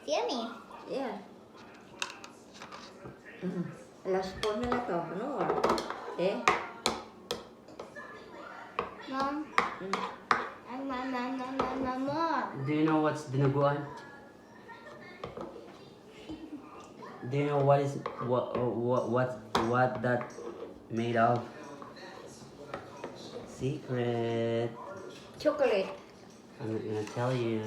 Yummy. Yeah. Last spoon na to. Ano or? Eh? Mom. More. Do you know what's Dinuguan? Do you know what that made of? Secret. Chocolate. I'm not gonna tell you.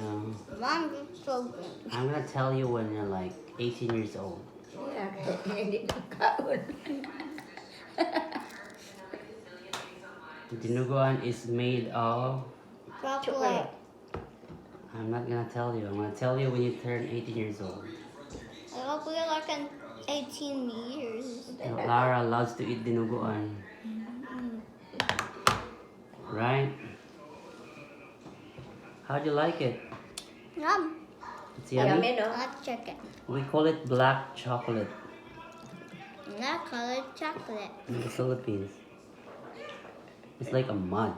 Mom, it's so good. I'm gonna tell you when you're like 18 years old. Yeah. Hindi ko kaon. Dinuguan is made of. Chocolate. I'm not gonna tell you. I'm gonna tell you when you turn 18 years old. I hope we're like in 18 years. Lara loves to eat dinuguan. Right? How do you like it? Yum. It's yummy. Yummy, no? Hot chicken. We call it black chocolate Not colored chocolate. in the Philippines. It's like a mud.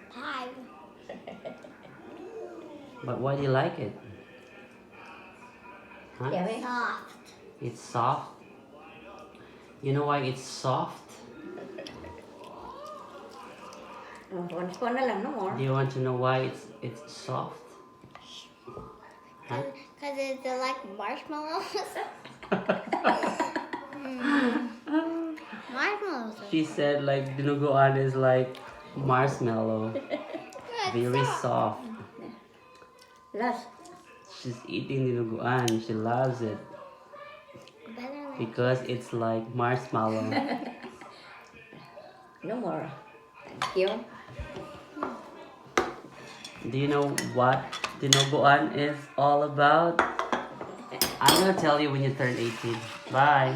Pie. But why do you like it? Huh? Yummy. Soft. It's soft. You know why it's soft? One spoon na lang, no more. Do you want to know why it's soft? Huh? Because it's like marshmallows. Marshmallows. She said like dinuguan is like marshmallow, It's very soft. soft. Last. She's eating dinuguan. She loves it Better than because it's like marshmallow. No more. Thank you. Do you know what dinuguan is all about? I'm gonna tell you when you turn 18. Bye.